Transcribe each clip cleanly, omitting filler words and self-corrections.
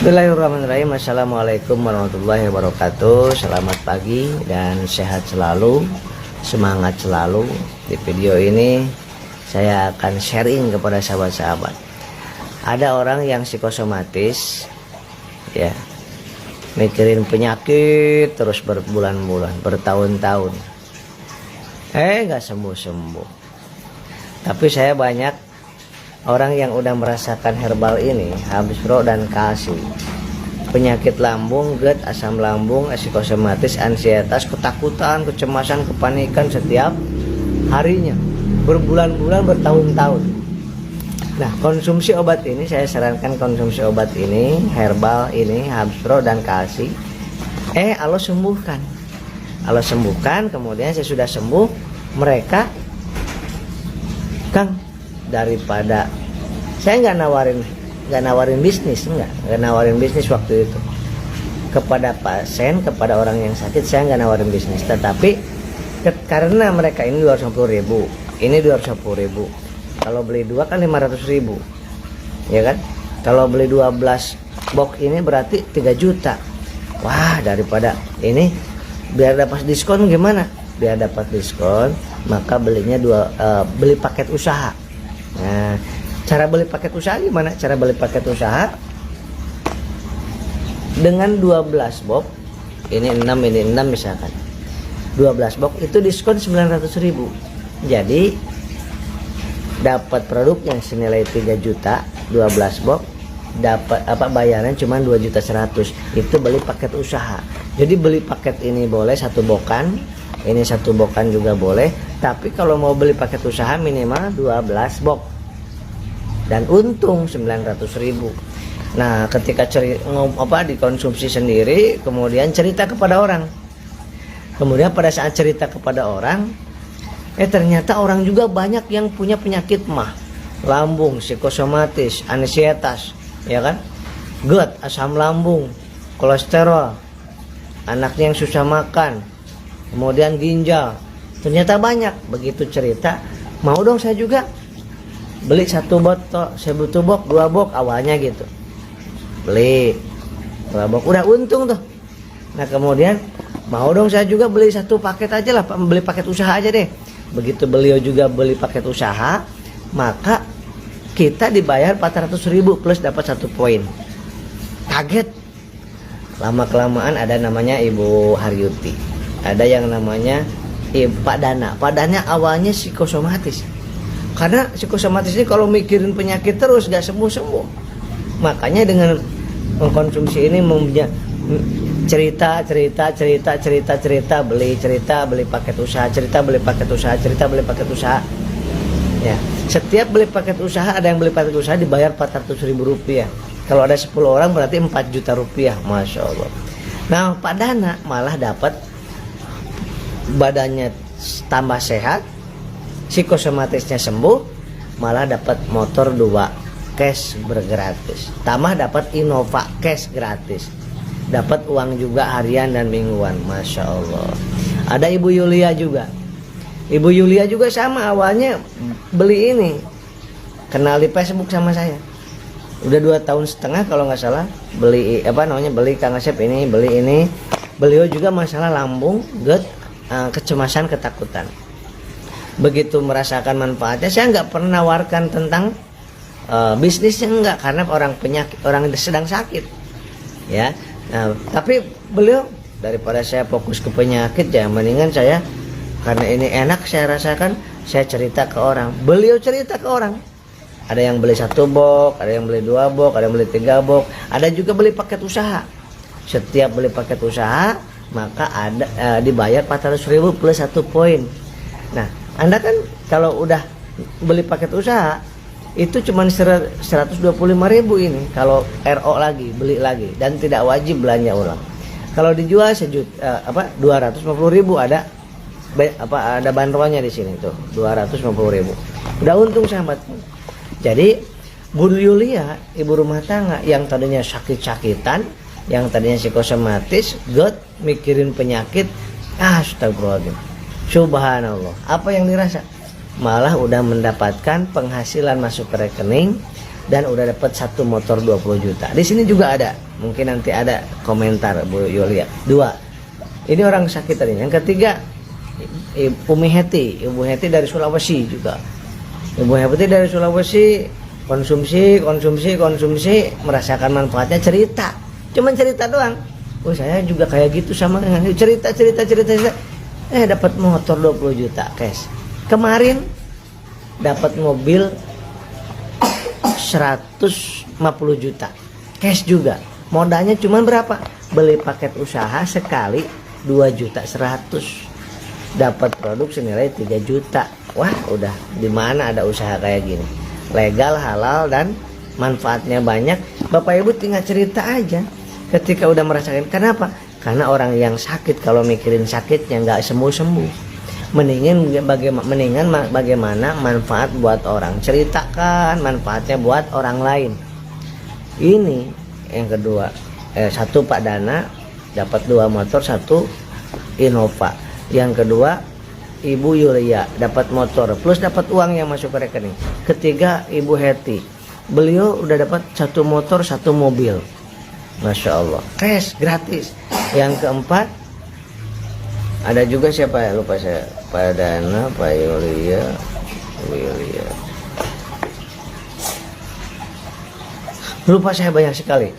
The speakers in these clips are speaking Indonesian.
Bismillahirrahmanirrahim. Assalamualaikum warahmatullahi wabarakatuh. Selamat pagi dan sehat selalu, semangat selalu. Di video ini saya akan sharing kepada sahabat-sahabat. Ada orang yang psikosomatis, ya, mikirin penyakit terus berbulan-bulan, bertahun-tahun, nggak sembuh-sembuh. Tapi saya banyak orang yang udah merasakan herbal ini, habis pro dan kasih, penyakit lambung, GERD, asam lambung, psikosomatis, ansietas, ketakutan, kecemasan, kepanikan setiap harinya, berbulan-bulan, bertahun-tahun. Nah, konsumsi obat ini, saya sarankan konsumsi obat ini, herbal ini, habis pro dan kasih, Allah sembuhkan. Allah sembuhkan, kemudian saya sudah sembuh, mereka, Kang, daripada saya nggak nawarin bisnis, nggak nawarin bisnis waktu itu kepada pasien, kepada orang yang sakit. Saya nggak nawarin bisnis, tetapi karena mereka ini 250.000, ini 250.000, kalau beli dua kan 500.000, ya kan. Kalau beli 12 box ini berarti 3 juta. Wah, daripada ini biar dapat diskon, gimana biar dapat diskon, maka belinya beli paket usaha. Nah, cara beli paket usaha gimana? Cara beli paket usaha dengan 12 box, ini 6, ini 6 misalkan. 12 box itu diskon 900.000. Jadi dapat produknya senilai 3 juta, 12 box dapat bayaran cuma 2.100.000. Itu beli paket usaha. Jadi beli paket ini boleh satu bokan, ini satu bokan juga boleh, tapi kalau mau beli paket usaha minimal 12 box dan untung 900.000. Nah, ketika dikonsumsi sendiri, kemudian cerita kepada orang. Kemudian pada saat cerita kepada orang, ternyata orang juga banyak yang punya penyakit lambung, psikosomatis, ansietas, ya kan, GERD, asam lambung, kolesterol, anaknya yang susah makan, kemudian ginjal. Ternyata banyak. Begitu cerita, mau dong saya juga beli satu botol, saya butuh box, 2 box awalnya gitu, beli 2 box, udah untung tuh. Nah, kemudian mau dong saya juga beli satu paket aja lah, beli paket usaha aja deh. Begitu beliau juga beli paket usaha, maka kita dibayar 400.000 plus dapat 1 poin. Kaget. Lama kelamaan ada namanya Ibu Haryuti, ada yang namanya Pak Dana. Pak Dana awalnya psikosomatis, karena psikosomatis ini kalau mikirin penyakit terus gak sembuh-sembuh. Makanya dengan mengkonsumsi ini cerita, beli paket usaha, beli paket usaha. Ya, setiap beli paket usaha, ada yang beli paket usaha dibayar 400.000 rupiah. Kalau ada 10 orang berarti 4 juta rupiah, Masya Allah. Nah, Pak Dana malah dapat badannya tambah sehat, psikosomatisnya sembuh, malah dapat motor 2 cash bergratis, tambah dapat Innova cash gratis, dapat uang juga harian dan mingguan. Masya Allah. Ada Ibu Yulia juga. Ibu Yulia juga sama, awalnya beli ini, kenal di Facebook sama saya, udah 2,5 tahun kalau nggak salah, beli beli Kang Asep ini, beli ini. Beliau juga masalah lambung, GERD, kecemasan, ketakutan. Begitu merasakan manfaatnya, saya nggak pernah nawarkan tentang bisnisnya, enggak, karena orang sedang sakit, ya. Nah, tapi beliau, daripada saya fokus ke penyakit, ya mendingan saya, karena ini enak saya rasakan, saya cerita ke orang. Beliau cerita ke orang, ada yang beli 1 box, ada yang beli 2 box, ada yang beli 3 box, ada juga beli paket usaha. Setiap beli paket usaha maka ada dibayar 400.000 plus 1 poin. Nah, Anda kan kalau udah beli paket usaha itu cuma 125.000 ini, kalau RO lagi, beli lagi, dan tidak wajib belanja ulang. Kalau dijual 250.000, ada bandrolnya di sini tuh, 250.000. Udah untung sahabat. Jadi Bu Yulia, ibu rumah tangga yang tadinya sakit-sakitan, yang tadinya psikosomatis, GERD, mikirin penyakit, astagfirullahaladzim, subhanallah, apa yang dirasa? Malah udah mendapatkan penghasilan masuk ke rekening, dan udah dapat satu motor 20 juta. Di sini juga ada, mungkin nanti ada komentar Bu Yulia. 2, ini orang sakit tadi. Yang ketiga, Umi Heti, Ibu Heti dari Sulawesi juga. Ibu Heti dari Sulawesi konsumsi, merasakan manfaatnya, cerita, cuman cerita doang. Oh saya juga kayak gitu sama, cerita. Dapat motor 20 juta cash. Kemarin dapat mobil 150 juta cash juga. Modalnya cuman berapa? Beli paket usaha sekali 2.100.000. Dapat produk senilai 3 juta. Wah, udah di mana ada usaha kayak gini? Legal, halal, dan manfaatnya banyak. Bapak Ibu tinggal cerita aja ketika udah merasakan. Kenapa? Karena orang yang sakit kalau mikirin sakitnya nggak sembuh-sembuh. Mendingan bagaimana manfaat buat orang. Ceritakan manfaatnya buat orang lain. Ini yang kedua. 1 Pak Dana dapat 2 motor, 1 Innova. Yang kedua Ibu Yulia dapat motor plus dapat uang yang masuk ke rekening. Ketiga Ibu Heti, beliau udah dapat 1 motor 1 mobil. Masya Allah, cash gratis. Yang keempat ada juga siapa ya, lupa saya, Pak Dana, Pak Yulia, lupa saya, banyak sekali.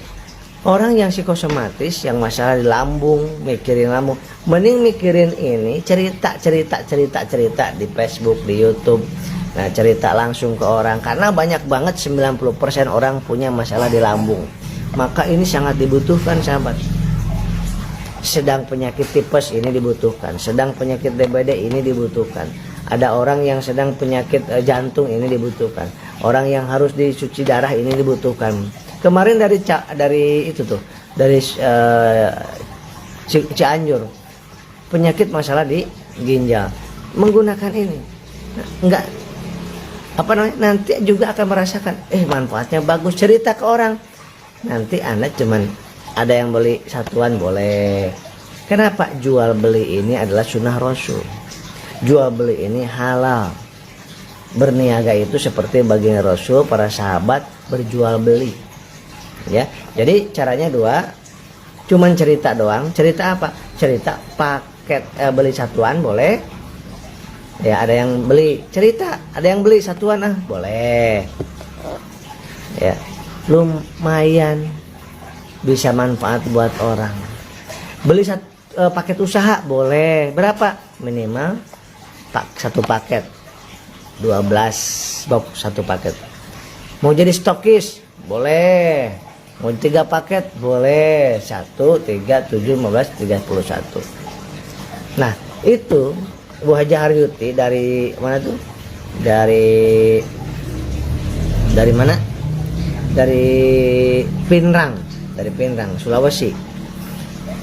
Orang yang psikosomatis, yang masalah di lambung, mikirin lambung, mending mikirin ini, cerita di Facebook, di YouTube. Nah, cerita langsung ke orang, karena banyak banget 90% orang punya masalah di lambung. Maka ini sangat dibutuhkan, sahabat. Sedang penyakit tipes ini dibutuhkan, sedang penyakit DBD ini dibutuhkan. Ada orang yang sedang penyakit jantung ini dibutuhkan. Orang yang harus dicuci darah ini dibutuhkan. Kemarin dari itu tuh, dari Cianjur, penyakit masalah di ginjal, menggunakan ini. Nah, enggak apa namanya, nanti juga akan merasakan manfaatnya bagus. Cerita ke orang, nanti Anda cuman ada yang beli satuan boleh. Kenapa? Jual beli ini adalah sunnah Rasul. Jual beli ini halal. Berniaga itu seperti baginda Rasul, para sahabat berjual beli. Ya, jadi caranya 2, cuman cerita doang. Cerita apa? Cerita paket, beli satuan boleh. Ya, ada yang beli cerita, ada yang beli satuan boleh. Ya, lumayan bisa manfaat buat orang. Beli paket usaha boleh. Berapa? Minimal 1 paket 12 box 1 paket. Mau jadi stokis boleh. Mau 3 paket boleh. 1, 3, 7, 15, 31. Nah, itu Bu Haja Haryuti dari mana tuh? Dari mana? Dari Pinrang, Sulawesi.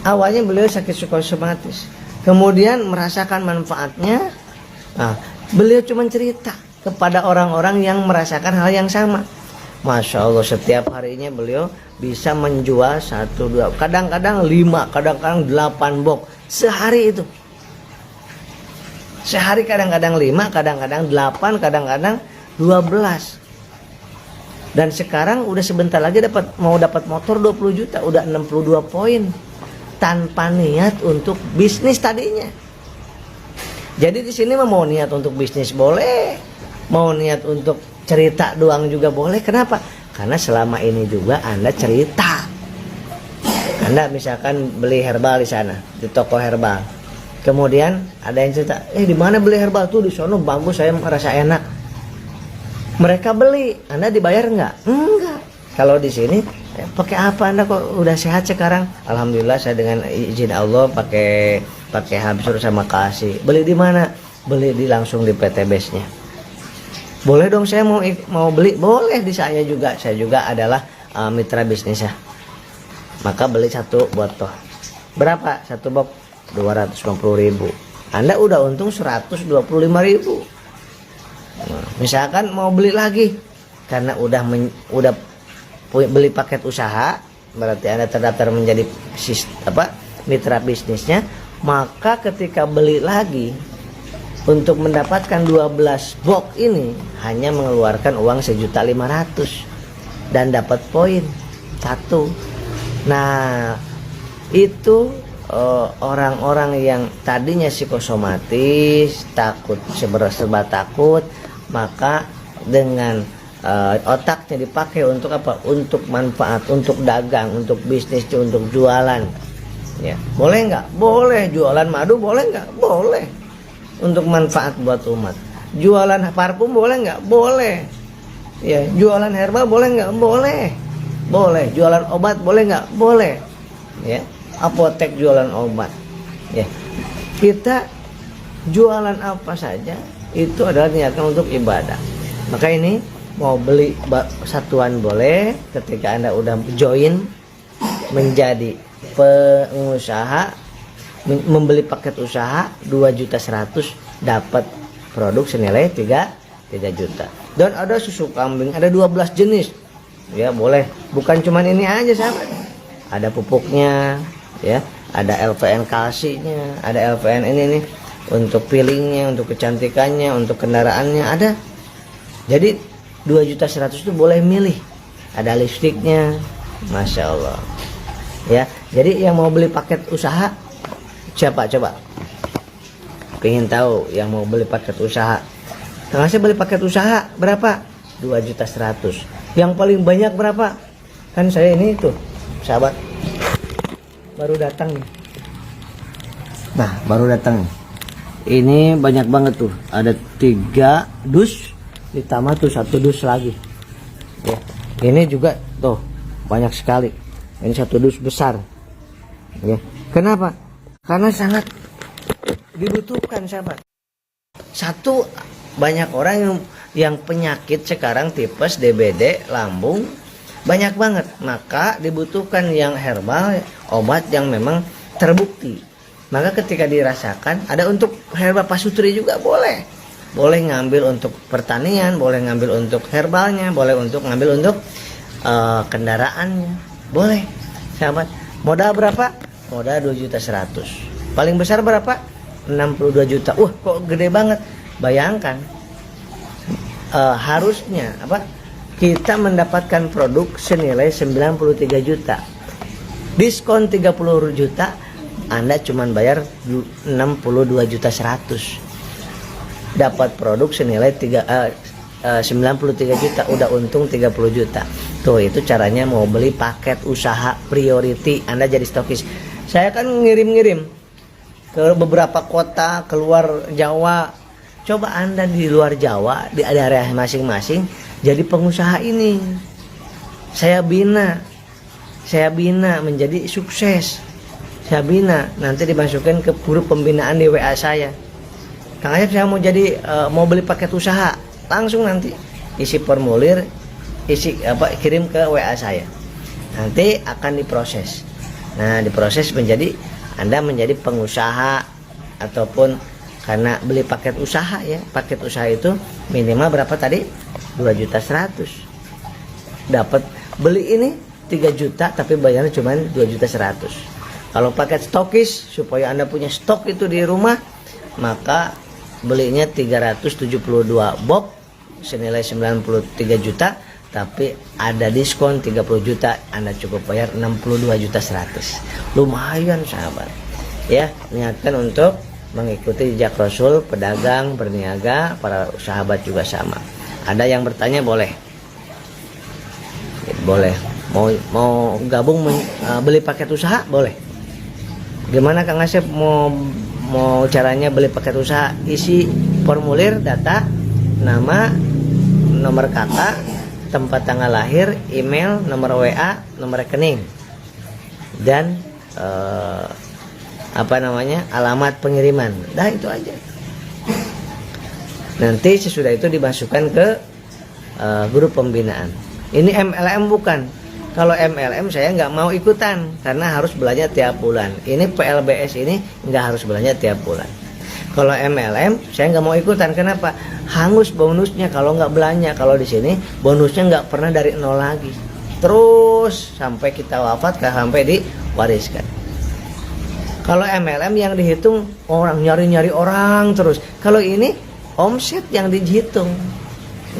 Awalnya beliau sakit psikosomatis, kemudian merasakan manfaatnya. Nah, beliau cuma cerita kepada orang-orang yang merasakan hal yang sama. Masya Allah, setiap harinya beliau bisa menjual 1, 2, kadang-kadang 5, kadang-kadang 8 box sehari itu. Sehari kadang-kadang 5, kadang-kadang 8, kadang-kadang 12. Dan sekarang udah sebentar lagi mau dapat motor 20 juta, udah 62 poin. Tanpa niat untuk bisnis tadinya. Jadi di sini mau niat untuk bisnis boleh, mau niat untuk cerita doang juga boleh. Kenapa? Karena selama ini juga Anda cerita. Anda misalkan beli herbal di sana, di toko herbal. Kemudian ada yang cerita, di mana beli herbal tuh, di sono bagus, saya merasa enak. Mereka beli, Anda dibayar enggak? Enggak. Kalau di sini pakai apa Anda kok udah sehat sekarang? Alhamdulillah, saya dengan izin Allah pakai Habsur sama Kasih. Beli di mana? Beli langsung di PT Base-nya. Boleh dong, saya mau beli, boleh di saya juga. Saya juga adalah mitra bisnis ya. Maka beli 1 botol. Berapa? 1 box 250.000. Anda udah untung 125.000. Nah, misalkan mau beli lagi karena udah beli paket usaha, berarti Anda terdaftar menjadi mitra bisnisnya. Maka ketika beli lagi, untuk mendapatkan 12 box ini hanya mengeluarkan uang 1.500.000. dan dapat poin 1. Nah, itu orang-orang yang tadinya psikosomatis, takut, serba takut, maka dengan otaknya dipakai untuk apa? Untuk manfaat, untuk dagang, untuk bisnis, untuk jualan. Ya, boleh nggak? Boleh. Jualan madu boleh nggak? Boleh. Untuk manfaat buat umat. Jualan parfum boleh nggak? Boleh. Ya, jualan herbal boleh nggak? Boleh. Boleh. Jualan obat boleh nggak? Boleh. Ya, apotek jualan obat. Ya, kita jualan apa saja itu adalah niatkan untuk ibadah. Maka ini mau beli satuan boleh, ketika Anda udah join menjadi pengusaha, membeli paket usaha 2.100.000 dapat produk senilai 3 juta. Dan ada susu kambing, ada 12 jenis. Ya, boleh. Bukan cuman ini aja, sahabat. Ada pupuknya, ya, ada LPN kalsinya, ada LPN ini nih untuk peelingnya, untuk kecantikannya, untuk kendaraannya ada. Jadi 2.100.000 itu boleh milih. Ada lipstiknya, masya Allah. Ya, jadi yang mau beli paket usaha siapa coba? Pengen tahu yang mau beli paket usaha? Kang Asep beli paket usaha berapa? 2.100.000. Yang paling banyak berapa? Kan saya ini tuh, sahabat, baru datang nih. Nah, baru datang nih. Ini banyak banget tuh. Ada 3 dus, ditambah tuh 1 dus lagi. Ya, ini juga tuh banyak sekali. Ini 1 dus besar. Ya, kenapa? Karena sangat dibutuhkan, sahabat. Satu, banyak orang yang penyakit sekarang tipes, DBD, lambung banyak banget. Maka dibutuhkan yang herbal, obat yang memang terbukti. Maka ketika dirasakan, ada untuk herbal pasutri juga boleh. Boleh ngambil untuk pertanian, boleh ngambil untuk herbalnya, boleh untuk ngambil untuk kendaraannya. Boleh, sahabat. Modal berapa? Modal 2.100.000. Paling besar berapa? 62 juta. Wah, kok gede banget. Bayangkan, harusnya apa? Kita mendapatkan produk senilai 93 juta. Diskon 30 juta, Anda cuma bayar 62.100.000. Dapat produk senilai 93 juta, udah untung 30 juta. Tuh, itu caranya mau beli paket usaha priority. Anda jadi stokis. Saya kan ngirim-ngirim ke beberapa kota, keluar Jawa. Coba Anda di luar Jawa, di area masing-masing, jadi pengusaha ini. Saya bina menjadi sukses. Saya bina, nanti dimasukkan ke grup pembinaan di WA saya. Kang Asep, saya mau jadi mau beli paket usaha, langsung nanti isi formulir, kirim ke WA saya. Nanti akan diproses. Nah, diproses Anda menjadi pengusaha, ataupun karena beli paket usaha, ya. Paket usaha itu minimal berapa tadi? 2.100.000. Dapat beli ini 3 juta tapi bayarnya cuma 2.100.000. Kalau paket stokis, supaya Anda punya stok itu di rumah, maka belinya 372 box senilai 93 juta, tapi ada diskon 30 juta, Anda cukup bayar 62.100.000. Lumayan, sahabat. Ya, niatkan untuk mengikuti jejak Rasul, pedagang, berniaga, para sahabat juga sama. Ada yang bertanya, boleh. Boleh. Mau gabung beli paket usaha, boleh. Gimana Kang Asep mau caranya beli paket usaha? Isi formulir, data, nama, nomor kakak, tempat tanggal lahir, email, nomor WA, nomor rekening, dan alamat pengiriman. Dah, itu aja. Nanti sesudah itu dimasukkan ke grup pembinaan. Ini MLM bukan. Kalau MLM saya nggak mau ikutan karena harus belanja tiap bulan. Ini PLBS ini nggak harus belanja tiap bulan. Kalau MLM saya nggak mau ikutan. Kenapa? Hangus bonusnya kalau nggak belanja. Kalau di sini bonusnya nggak pernah dari nol lagi. Terus sampai kita wafat, sampai diwariskan. Kalau MLM yang dihitung orang, nyari-nyari orang terus. Kalau ini omset yang dihitung.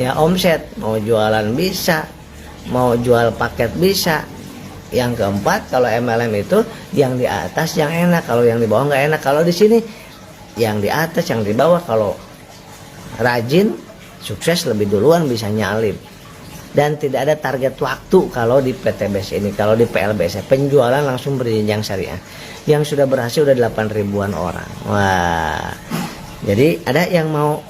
Ya, omset. Mau jualan bisa, mau jual paket bisa. Yang keempat, kalau MLM itu yang di atas yang enak, kalau yang di bawah nggak enak. Kalau di sini yang di atas yang di bawah, kalau rajin sukses lebih duluan bisa nyalip. Dan tidak ada target waktu kalau di PTBS ini. Kalau di PLBS penjualan langsung berjenjang syariah. Yang sudah berhasil udah 8 ribuan orang. Wah, jadi ada yang mau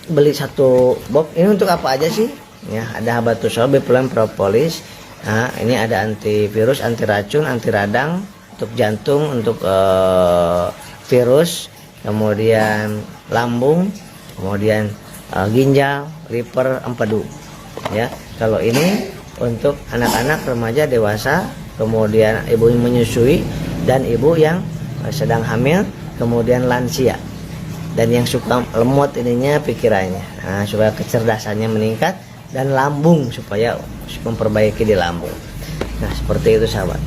beli satu box ini untuk apa aja sih ya? Ada habatus sauda, Bepluan, propolis. Nah, ini ada antivirus, anti racun, anti radang, untuk jantung, untuk virus, kemudian lambung, kemudian ginjal, liver, empedu. Ya, kalau ini untuk anak-anak, remaja, dewasa, kemudian ibu yang menyusui dan ibu yang sedang hamil, kemudian lansia. Dan yang suka lemot ininya pikirannya, nah, supaya kecerdasannya meningkat, dan lambung supaya memperbaiki di lambung. Nah, seperti itu sahabat.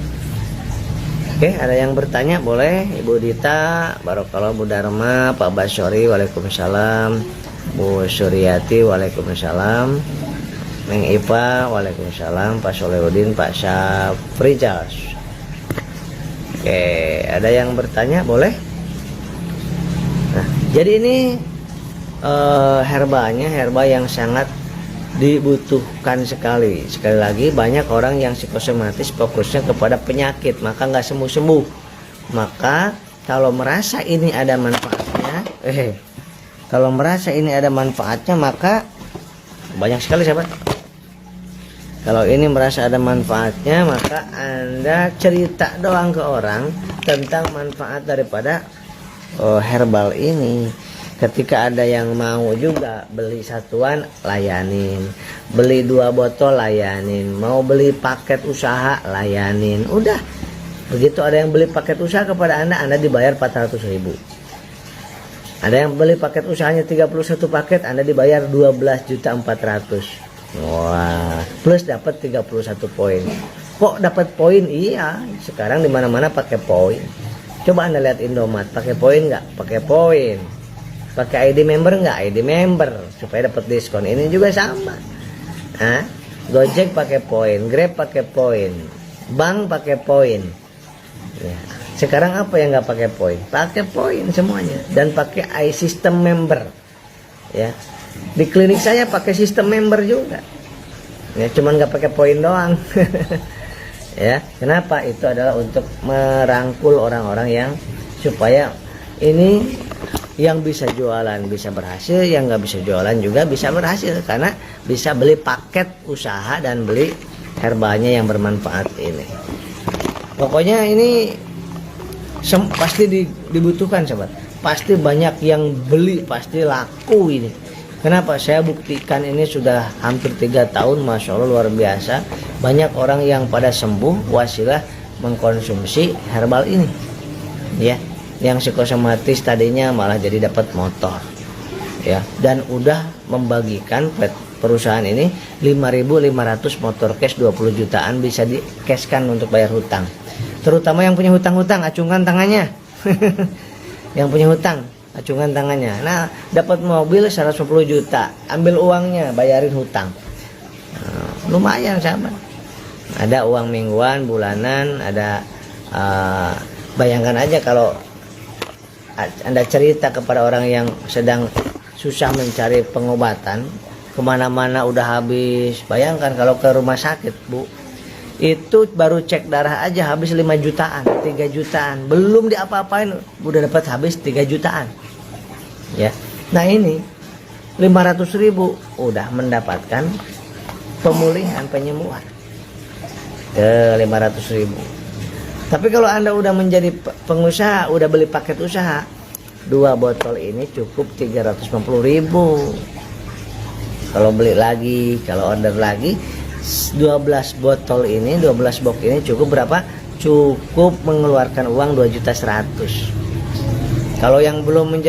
Oke, ada yang bertanya boleh. Ibu Dita, Barokallah, Bu Dharma, Pak Basyori, waalaikumsalam. Bu Suryati, waalaikumsalam. Neng Ipa, waalaikumsalam. Pak Solehudin, Pak Syafrijal. Oke, ada yang bertanya boleh. Nah, jadi ini herbalnya herba yang sangat dibutuhkan sekali. Sekali lagi, banyak orang yang psikosomatis fokusnya kepada penyakit, maka nggak sembuh-sembuh. Maka kalau merasa ini ada manfaatnya, kalau merasa ini ada manfaatnya, maka banyak sekali sahabat. Kalau ini merasa ada manfaatnya, maka Anda cerita doang ke orang tentang manfaat daripada herbal ini. Ketika ada yang mau juga beli satuan, layanin. Beli 2 botol, layanin. Mau beli paket usaha, layanin. Udah. Begitu ada yang beli paket usaha kepada Anda dibayar 400.000. Ada yang beli paket usahanya 31 paket, Anda dibayar 12.400.000. Wah, plus dapat 31 poin. Kok dapat poin? Iya, sekarang di mana-mana pakai poin. Coba Anda lihat Indomaret, pakai poin nggak? Pakai poin. Pakai ID member nggak? ID member, supaya dapat diskon. Ini juga sama. Hah? Gojek pakai poin, Grab pakai poin, bank pakai poin. Ya. Sekarang apa yang nggak pakai poin? Pakai poin semuanya, dan pakai iSystem member. Ya. Di klinik saya pakai sistem member juga. Ya, cuman nggak pakai poin doang. Ya, kenapa? Itu adalah untuk merangkul orang-orang yang supaya ini yang bisa jualan bisa berhasil, yang nggak bisa jualan juga bisa berhasil, karena bisa beli paket usaha dan beli herbalnya yang bermanfaat ini. Pokoknya ini pasti dibutuhkan sahabat, pasti banyak yang beli, pasti laku ini. Kenapa? Saya buktikan ini sudah hampir 3 tahun, Masya Allah luar biasa. Banyak orang yang pada sembuh wasilah mengkonsumsi herbal ini. Ya, yang psikosomatis tadinya malah jadi dapat motor. Ya, dan udah membagikan perusahaan ini 5.500 motor cash 20 jutaan bisa di-cashkan untuk bayar hutang. Terutama yang punya hutang-hutang, acungkan tangannya. Yang punya hutang, acungkan tangannya. Nah, dapat mobil 110 juta, ambil uangnya, bayarin hutang. Nah, lumayan sahabat. Ada uang mingguan, bulanan, ada bayangkan aja kalau Anda cerita kepada orang yang sedang susah mencari pengobatan, kemana-mana udah habis. Bayangkan kalau ke rumah sakit, Bu, itu baru cek darah aja habis 5 jutaan, 3 jutaan, belum diapa-apain udah dapat habis 3 jutaan. Ya, nah ini 500.000 udah mendapatkan pemulihan, penyembuhan ke 500.000. Tapi kalau Anda udah menjadi pengusaha, udah beli paket usaha, 2 botol ini cukup 350.000. Kalau beli lagi, kalau order lagi 12 botol ini, 12 box ini cukup berapa? Cukup mengeluarkan uang 2.100.000. Kalau yang belum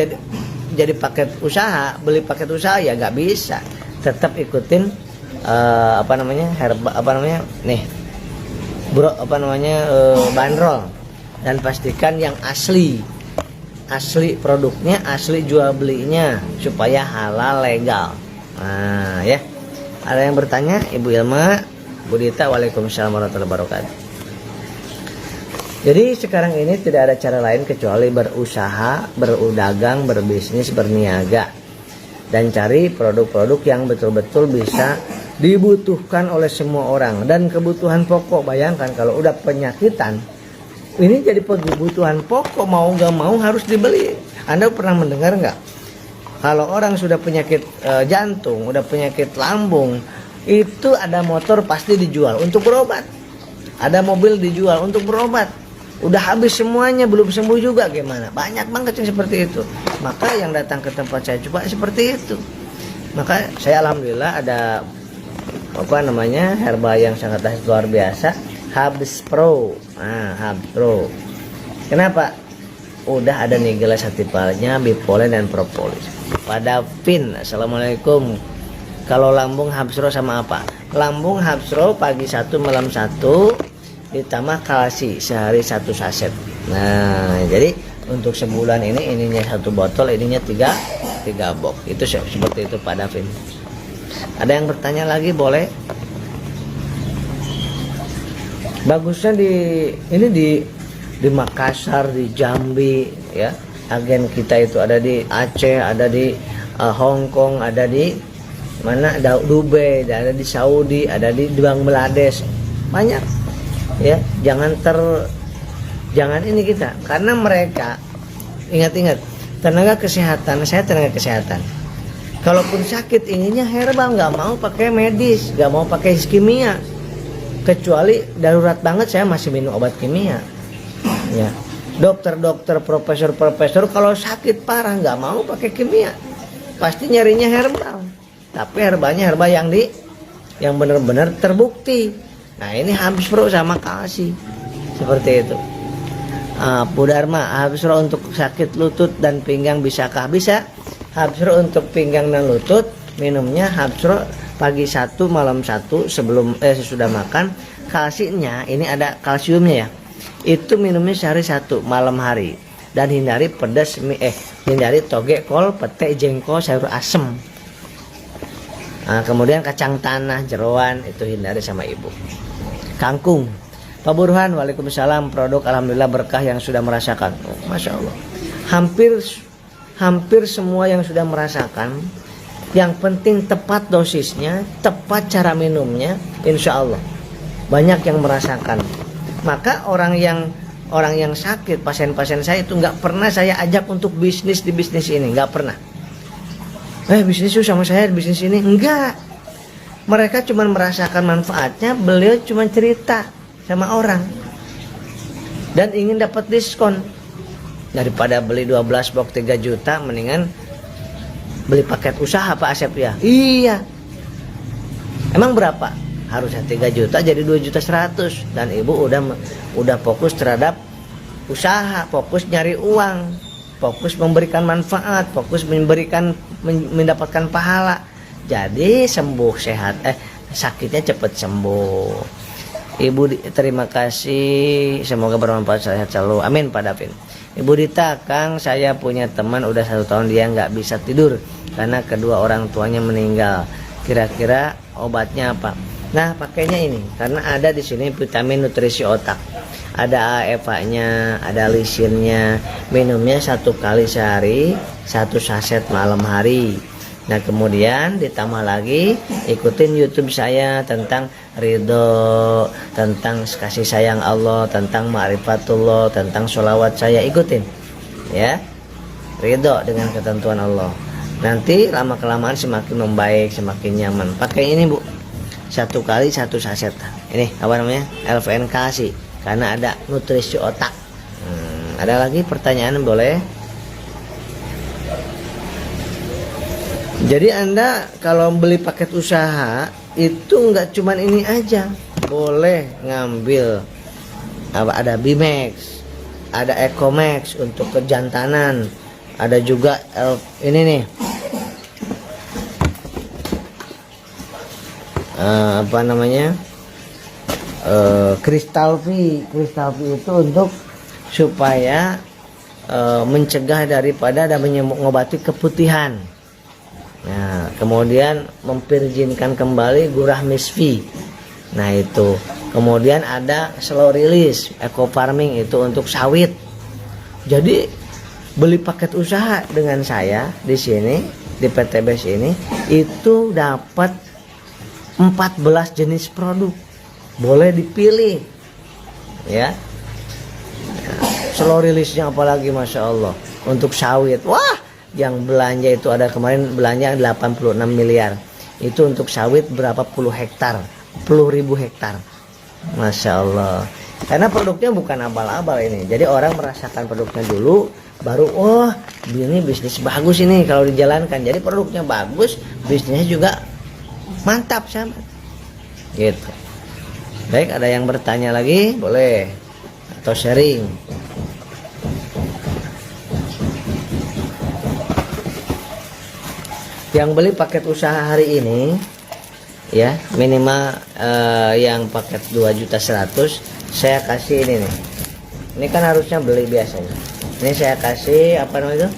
jadi paket usaha, beli paket usaha ya nggak bisa. Tetap ikutin bandrol, dan pastikan yang asli produknya, asli jual belinya, supaya halal legal. Nah ya, ada yang bertanya, Ibu Ilma, Budita, waalaikumsalam warahmatullahi wabarakatuh. Jadi sekarang ini tidak ada cara lain kecuali berusaha, berdagang, berbisnis, berniaga, dan cari produk-produk yang betul-betul bisa dibutuhkan oleh semua orang. Dan kebutuhan pokok, bayangkan kalau udah penyakitan, ini jadi kebutuhan pokok, mau nggak mau harus dibeli. Anda pernah mendengar nggak? Kalau orang sudah penyakit jantung, udah penyakit lambung, itu ada motor pasti dijual untuk berobat. Ada mobil dijual untuk berobat. Udah habis semuanya, belum sembuh juga, gimana? Banyak banget yang seperti itu. Maka yang datang ke tempat saya coba seperti itu. Maka saya alhamdulillah ada herba yang sangat luar biasa, Habs Pro. Habs Pro. Kenapa? Udah ada Nigella sativanya, bipolen dan propolis. Pada Pin, assalamualaikum. Kalau lambung Habs Pro sama apa? Lambung Habs Pro pagi 1 malam 1 ditambah kalsi sehari 1 saset. Nah, jadi untuk sebulan ininya 1 botol, ininya 3 box. Itu seperti itu Pak Davin. Ada yang bertanya lagi boleh? Bagusnya di Makassar, di Jambi ya. Agen kita itu ada di Aceh, ada di Hong Kong, ada di mana, Dubai, ada di Saudi, ada di Bangladesh. Banyak. Ya, jangan ini kita, karena mereka ingat tenaga kesehatan, saya tenaga kesehatan. Kalaupun sakit inginnya herbal, nggak mau pakai medis, nggak mau pakai kimia. Kecuali darurat banget saya masih minum obat kimia. Ya, dokter-dokter, profesor kalau sakit parah nggak mau pakai kimia, pasti nyarinya herbal. Tapi herbalnya herbal yang benar-benar terbukti. Nah, ini Habs Pro sama kalsi seperti itu. Budharma, Habs Pro untuk sakit lutut dan pinggang bisakah? Bisa. Habs Pro untuk pinggang dan lutut, minumnya Habs Pro pagi 1 malam 1 sebelum sesudah makan. Kalsinya ini ada kalsiumnya ya. Itu minumnya sehari 1 malam hari. Dan hindari pedas, hindari toge, kol, pete, jengkol, sayur asem. Kemudian kacang tanah, jeroan itu hindari sama ibu. Kangkung. Pak Burhan, waalaikumsalam. Produk alhamdulillah berkah yang sudah merasakan. Masya Allah. Hampir semua yang sudah merasakan. Yang penting tepat dosisnya, tepat cara minumnya, insya Allah banyak yang merasakan. Maka orang yang sakit, pasien-pasien saya itu nggak pernah saya ajak untuk bisnis di bisnis ini, nggak pernah. Bisnis itu sama saya bisnis ini, enggak. Mereka cuma merasakan manfaatnya, beliau cuma cerita sama orang dan ingin dapat diskon. Daripada beli 12 box 3 juta, mendingan beli paket usaha Pak Asep ya. Iya. Emang berapa? Harusnya 3 juta jadi 2.100.000, dan ibu udah fokus terhadap usaha, fokus nyari uang, fokus memberikan manfaat, fokus mendapatkan pahala. Jadi sembuh, sehat, sakitnya cepat sembuh. Ibu terima kasih, semoga bermanfaat, sehat selalu, amin Pak Davin. Ibu Dita, Kang, saya punya teman udah 1 tahun dia nggak bisa tidur karena kedua orang tuanya meninggal. Kira-kira obatnya apa? Nah, pakainya ini karena ada di sini vitamin nutrisi otak. Ada AEVA-nya, ada lisinnya. Minumnya 1 kali sehari, 1 saset malam hari. Nah, kemudian ditambah lagi ikutin YouTube saya tentang ridho, tentang kasih sayang Allah, tentang ma'rifatullah, tentang sholawat saya, ikutin ya. Ridho dengan ketentuan Allah. Nanti lama-kelamaan semakin membaik, semakin nyaman. Pakai ini Bu, 1 kali 1 saset. Ini apa namanya? LVN kasih, karena ada nutrisi otak. Ada lagi pertanyaan boleh? Jadi Anda kalau beli paket usaha itu nggak cuman ini aja, boleh ngambil ada Bimax, ada Ecomax untuk kejantanan, ada juga ini nih Crystal V itu untuk supaya mencegah daripada dan mengobati keputihan. Nah, kemudian memvirginkan kembali Gurah Misfi. Nah itu. Kemudian ada slow release eco farming, itu untuk sawit. Jadi beli paket usaha dengan saya di sini di PTBS ini itu dapat 14 jenis produk, boleh dipilih ya. Slow release-nya apalagi Masya Allah untuk sawit. Wah, yang belanja itu ada kemarin belanja 86 miliar. Itu untuk sawit berapa puluh hektar, puluh ribu hektar. Masya Allah. Karena produknya bukan abal-abal ini. Jadi orang merasakan produknya dulu, baru oh ini bisnis bagus ini kalau dijalankan. Jadi produknya bagus, bisnisnya juga mantap sahabat. Gitu. Baik, ada yang bertanya lagi boleh atau sharing. Yang beli paket usaha hari ini ya minimal yang paket 2.100.000 saya kasih ini nih. Ini kan harusnya beli biasanya. Ini saya kasih apa namanya itu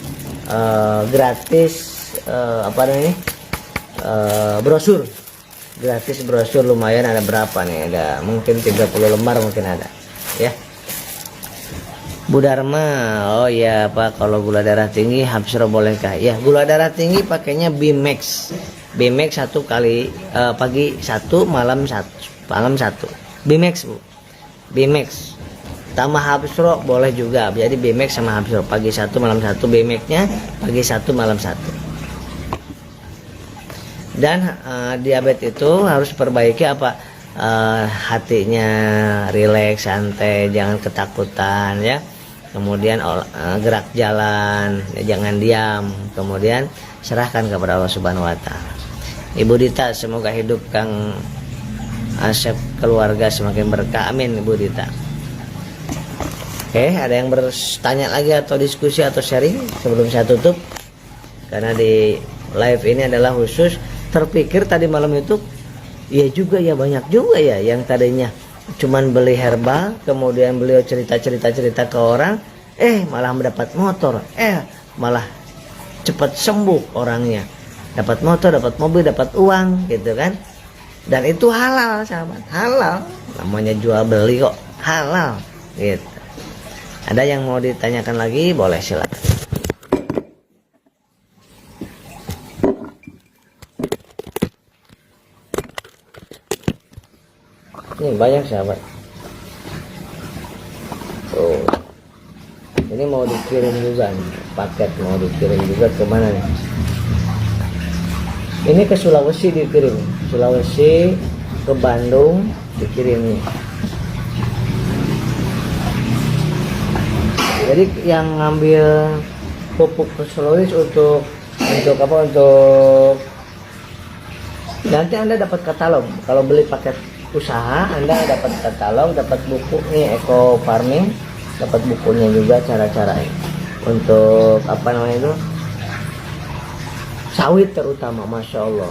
gratis apa namanya brosur. Gratis brosur, lumayan, ada berapa nih? Ada mungkin 30 lembar mungkin ada ya. Bu Dharma, oh ya Pak, kalau gula darah tinggi Habsro bolehkah? Ya, gula darah tinggi pakainya Bimax. Bimax 1 kali pagi 1, malam 1. Bimax Bu. Bimax. Tambah Habsro boleh juga. Jadi Bimax sama Habsro pagi 1, malam 1. Bimaxnya pagi 1, malam 1. Dan diabetes itu harus perbaiki apa? Hatinya rileks, santai, jangan ketakutan ya. Kemudian gerak jalan, ya, jangan diam. Kemudian serahkan kepada Allah Subhanahu wa taala. Ibu Dita, semoga hidup Kang Asep keluarga semakin berkah. Amin Ibu Dita. Oke, ada yang bertanya lagi atau diskusi atau sharing sebelum saya tutup? Karena di live ini adalah khusus terpikir tadi malam itu, ya juga ya banyak juga ya yang tadinya cuman beli herbal, kemudian beliau cerita ke orang, malah mendapat motor, malah cepat sembuh orangnya, dapat motor, dapat mobil, dapat uang gitu kan. Dan itu halal sahabat, halal, namanya jual beli kok halal gitu. Ada yang mau ditanyakan lagi boleh silakan. Ini banyak sahabat. Oh, ini mau dikirim juga nih, paket mau dikirim juga ke mana nih? Ini ke Sulawesi dikirim, Sulawesi ke Bandung dikirim nih. Jadi yang ngambil pupuk ke Sulawesi untuk apa? Untuk nanti Anda dapat katalog kalau beli paket usaha. Anda dapat katalog, dapat buku nih eco farming, dapat bukunya juga cara-cara untuk apa namanya itu sawit terutama. Masya Allah.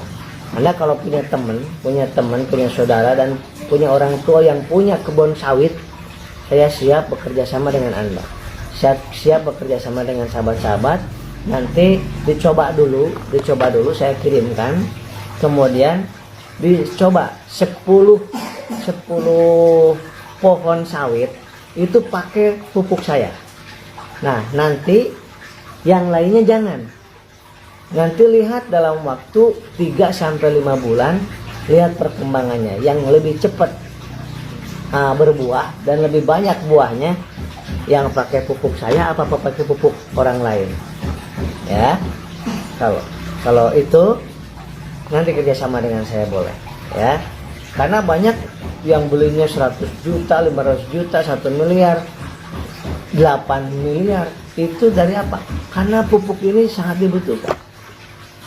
Anda kalau punya teman, punya saudara dan punya orang tua yang punya kebun sawit, saya siap bekerja sama dengan Anda. Siap bekerja sama dengan sahabat-sahabat. Nanti dicoba dulu saya kirimkan. Kemudian dicoba 10 pohon sawit itu pakai pupuk saya. Nah, nanti yang lainnya jangan. Nanti lihat dalam waktu 3-5 bulan, lihat perkembangannya. Yang lebih cepat berbuah dan lebih banyak buahnya yang pakai pupuk saya apa pakai pupuk orang lain. Ya. Kalau itu nanti kerjasama dengan saya boleh ya, karena banyak yang belinya 100 juta, 500 juta, 1 miliar, 8 miliar. Itu dari apa? Karena pupuk ini sangat dibutuhkan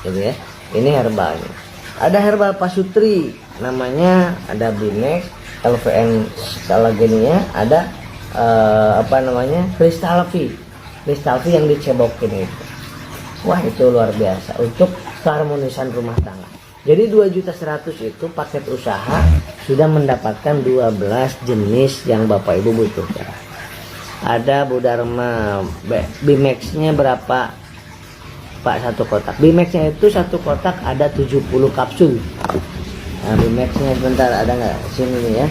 gitu ya. Ini herbalnya, ada herbal pasutri namanya, ada Bimax, LVN Salagenia, ada apa namanya Kristalvi yang dicebokin itu. Wah, itu luar biasa untuk keharmonisan rumah tangga. Jadi 2.100.000 itu paket usaha sudah mendapatkan 12 jenis yang Bapak Ibu butuhkan. Ada Bu Dharma, Bimax-nya berapa Pak satu kotak? Bimax-nya itu satu kotak ada 70 kapsul. Nah, Bimax-nya bentar ada nggak sini nih ya.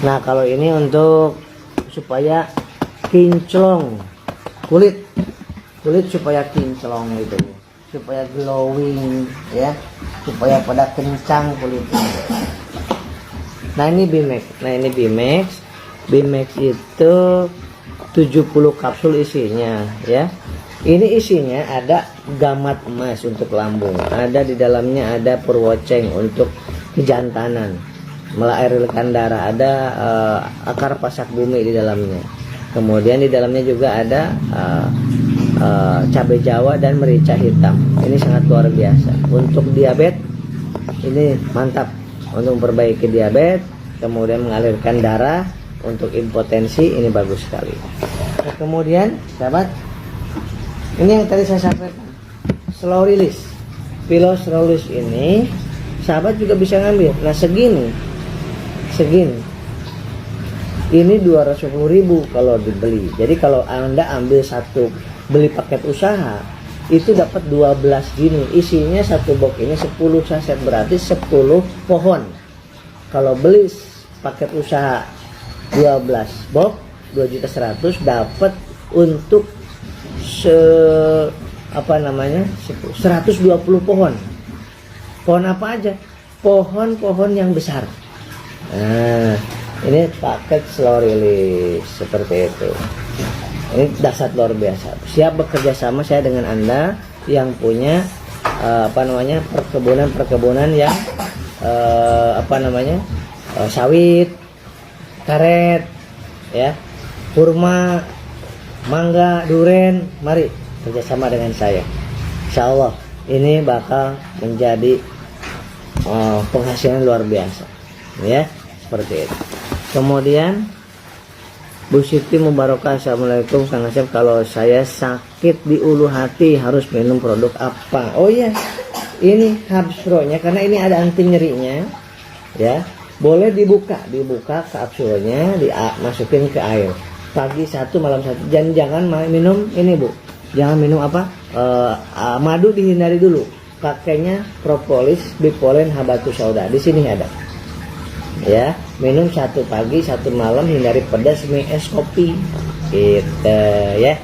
Nah, kalau ini untuk supaya kinclong kulit supaya kinclong gitu, supaya glowing ya, supaya pada kencang kulitnya. Nah, ini Bimax. Bimax itu 70 kapsul isinya ya. Ini isinya ada gamat emas untuk lambung, ada di dalamnya ada purwoceng untuk kejantanan, melahirkan darah, ada akar pasak bumi di dalamnya. Kemudian di dalamnya juga ada cabai jawa dan merica hitam. Ini sangat luar biasa untuk diabetes. Ini mantap untuk memperbaiki diabetes, kemudian mengalirkan darah, untuk impotensi ini bagus sekali. Nah, kemudian sahabat, ini yang tadi saya sampaikan, slow release, pillow slow release ini sahabat juga bisa ngambil. Nah, segini ini 210.000 kalau dibeli. Jadi kalau Anda ambil satu, beli paket usaha itu dapat 12 gini. Isinya satu box ini 10 saset, berarti 10 pohon. Kalau beli paket usaha 12 box 2.100.000 dapat untuk 120 pohon. Pohon apa aja? Pohon-pohon yang besar. Nah, ini paket slow release seperti itu. Ini dasar luar biasa. Siap bekerja sama saya dengan Anda yang punya perkebunan yang sawit, karet, ya, kurma, mangga, duren. Mari kerjasama dengan saya. Insya Allah ini bakal menjadi penghasilan luar biasa, ya, seperti itu. Kemudian Bu Siti Mubarokah, assalamualaikum Kang Asep, kalau saya sakit di ulu hati harus minum produk apa? Oh iya, ini Habsro-nya karena ini ada anti nyerinya, ya. Boleh dibuka kapsulnya, dimasukin ke air. Pagi 1, malam 1. Jangan minum ini, Bu. Jangan minum madu, dihindari dulu. Pakainya propolis, bipolen, habatus sauda. Di sini ada. Ya, minum 1 pagi, 1 malam, hindari pedas, mie, es, kopi. Gitu ya.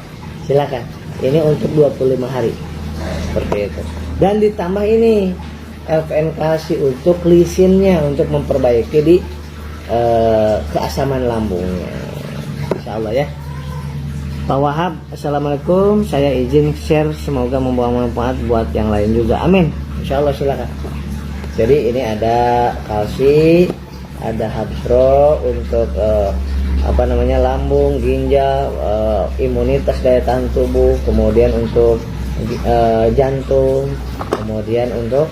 Silakan. Ini untuk 25 hari. Seperti itu. Dan ditambah ini LVN kalsi untuk lisinnya, untuk memperbaiki di keasaman lambungnya. Insya Allah ya. Pak Wahab, assalamualaikum, saya izin share, semoga membawa manfaat buat yang lain juga, amin. Insya Allah, silakan. Jadi ini ada kalsi, ada Habsro untuk lambung, ginjal, imunitas, daya tahan tubuh, kemudian untuk jantung, kemudian untuk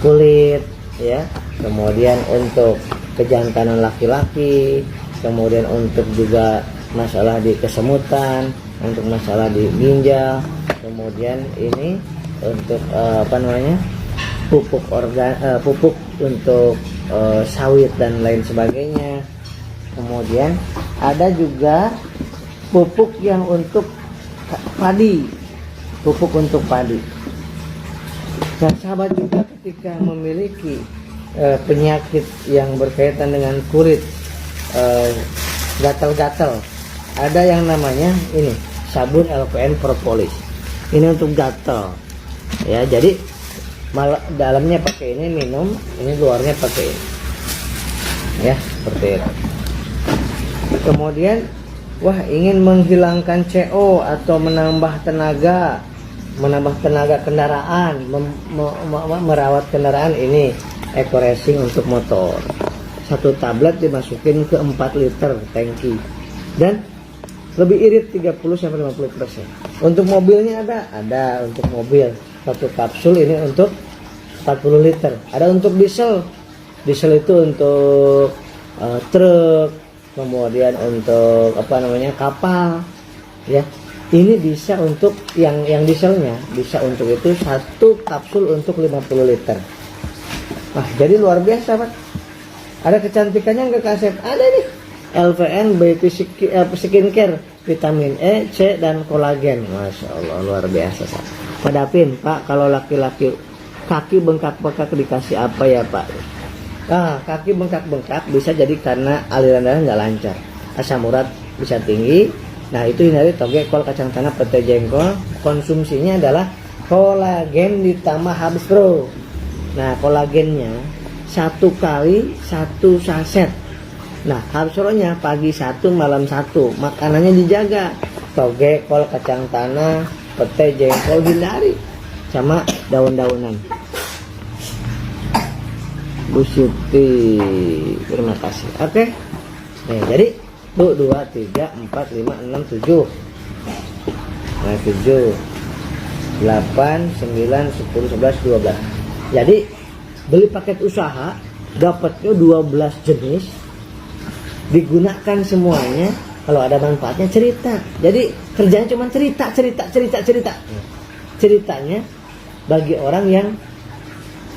kulit, ya, kemudian untuk kejantanan laki-laki, kemudian untuk juga masalah di kesemutan, untuk masalah di ginjal, kemudian ini untuk pupuk untuk sawit dan lain sebagainya. Kemudian ada juga pupuk yang untuk padi, pupuk untuk padi. Nah, sahabat juga ketika memiliki penyakit yang berkaitan dengan kulit, gatal-gatal, ada yang namanya ini sabun LVN propolis. Ini untuk gatal, ya. Jadi dalamnya pakai ini minum, ini luarnya pakai ini, ya, seperti itu. Kemudian, wah, ingin menghilangkan CO atau menambah tenaga kendaraan, merawat kendaraan, ini Eco Racing untuk motor. 1 tablet dimasukin ke 4 liter tangki dan lebih irit 30-50%. Untuk mobilnya ada untuk mobil 1 kapsul ini untuk 40 liter. Ada untuk diesel itu untuk truk, kemudian untuk kapal, ya. Ini bisa untuk yang dieselnya, bisa untuk itu 1 kapsul untuk 50 liter. Wah, jadi luar biasa, Pak. Ada kecantikannya nggak, Kak Asep? Ada nih. LVN, baby skincare, vitamin E, C, dan kolagen. Masya Allah, luar biasa. Pak Dapin, Pak, kalau laki-laki kaki bengkak-bengkak dikasih apa ya Pak? Kaki bengkak-bengkak bisa jadi karena aliran darah nggak lancar, asam urat bisa tinggi. Nah, itu hindari toge, kol, kacang tanah, pete, jengkol. Konsumsinya adalah kolagen ditambah Habs Pro. Nah, kolagennya 1 kali 1 saset. Nah, Habs Pro-nya pagi 1, malam 1. Makanannya dijaga. Toge, kol, kacang tanah, pete, jengkol hindari, sama daun-daunan. Bu Siti, terima kasih. Oke. Nah, jadi 2, 3, 4, 5, 6, 7. Nah, 7, 8, 9, 10, 11, 12. Jadi beli paket usaha dapatnya 12 jenis, digunakan semuanya. Kalau ada manfaatnya cerita. Jadi kerjanya cuma cerita. Ceritanya bagi orang yang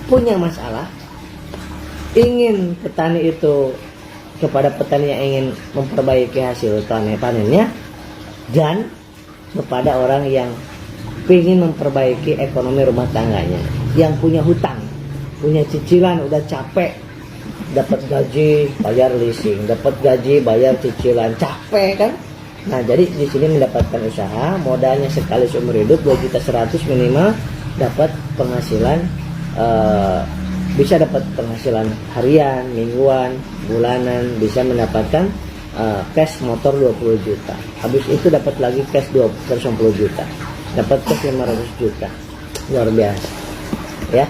punya masalah, ingin petani itu, kepada petani yang ingin memperbaiki hasil panennya, dan kepada orang yang ingin memperbaiki ekonomi rumah tangganya, yang punya hutang, punya cicilan, udah capek, dapat gaji bayar leasing, dapat gaji bayar cicilan, capek kan. Nah, jadi di sini mendapatkan usaha, modalnya sekali seumur hidup 2.100.000 minimal, dapat penghasilan, bisa dapat penghasilan harian, mingguan, bulanan, bisa mendapatkan cash motor 20 juta. Habis itu dapat lagi cash 20 juta, dapat cash 500 juta, luar biasa ya.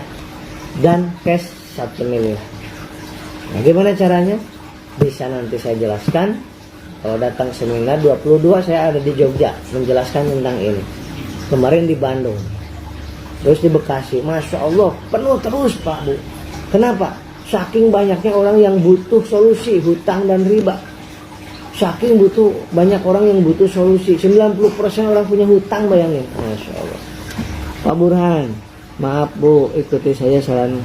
Dan cash 1 miliar. Nah, gimana caranya? Bisa nanti saya jelaskan. Kalau datang seminar 22, saya ada di Jogja menjelaskan tentang ini. Kemarin di Bandung, terus di Bekasi, Masya Allah penuh terus Pak Bu. Kenapa? Saking banyaknya orang yang butuh solusi hutang dan riba. Saking banyak orang yang butuh solusi. 90% orang punya hutang, bayangin. Masya Allah. Pak Burhan, maaf Bu, ikuti saya saran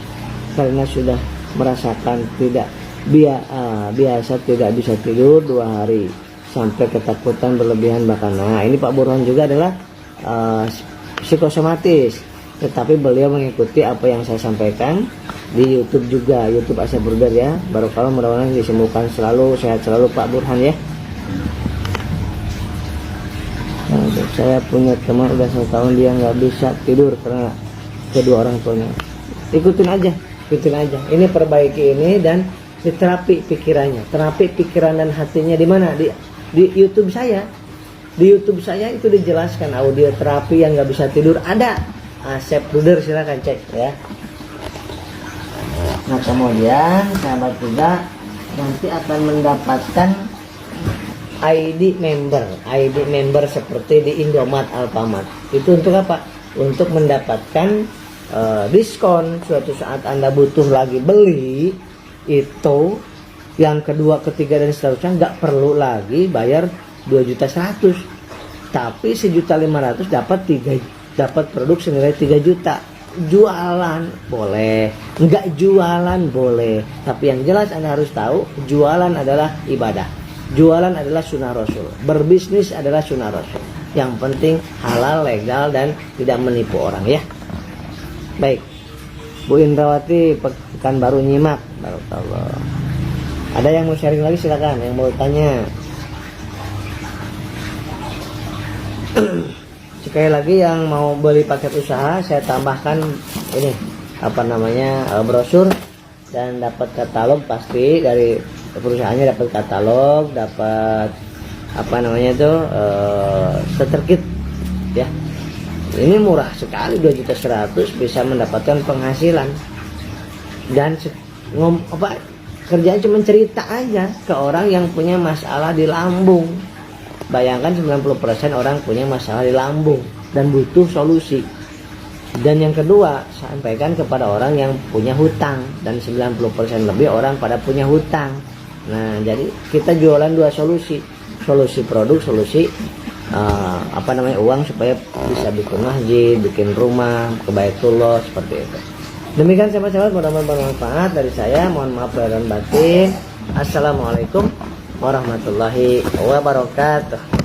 karena sudah merasakan biasa tidak bisa tidur 2 hari sampai ketakutan berlebihan bahkan. Nah, ini Pak Burhan juga adalah psikosomatis, tetapi beliau mengikuti apa yang saya sampaikan di YouTube juga, YouTube Asep Burger ya. Baru kalau mudah-mudahan disembuhkan selalu, sehat selalu Pak Burhan ya. Nah, saya punya teman udah 1 tahun dia nggak bisa tidur karena kedua orang tuanya. Ikutin aja. Ini perbaiki ini dan diterapi pikirannya, terapi pikiran dan hatinya di mana? Di YouTube saya. Di YouTube saya itu dijelaskan audio terapi yang nggak bisa tidur ada. Asep Burger, silakan cek ya. Nah, kemudian sahabat juga nanti akan mendapatkan ID member seperti di Indomaret, Alfamart. Itu untuk apa? Untuk mendapatkan diskon suatu saat Anda butuh lagi beli itu, yang kedua, ketiga dan seterusnya, nggak perlu lagi bayar 2.100.000, tapi 1.500.000 dapat produk senilai 3 juta. Jualan boleh, nggak jualan boleh, tapi yang jelas Anda harus tahu jualan adalah ibadah, jualan adalah sunnah Rasul, berbisnis adalah sunnah Rasul. Yang penting halal, legal, dan tidak menipu orang ya. Baik, Bu Indrawati Pekanbaru nyimak. Barakallah. Ada yang mau sharing lagi silakan, yang mau tanya. Sekali lagi yang mau beli paket usaha saya tambahkan ini brosur dan dapat katalog, pasti dari perusahaannya dapat katalog, dapat starter kit ya. Ini murah sekali, 2.100.000 bisa mendapatkan penghasilan. Dan kerjaan cuma cerita aja ke orang yang punya masalah di lambung. Bayangkan 90% orang punya masalah di lambung dan butuh solusi. Dan yang kedua, sampaikan kepada orang yang punya hutang, dan 90% lebih orang pada punya hutang. Nah, jadi kita jualan 2 solusi. Solusi produk, solusi uang supaya bisa bikin masjid, bikin rumah, ke Baitullah, seperti itu. Demikian sahabat-sahabat, mudah-mudahan bermanfaat dari saya. Mohon maaf lahir dan batin. Assalamualaikum warahmatullahi wabarakatuh.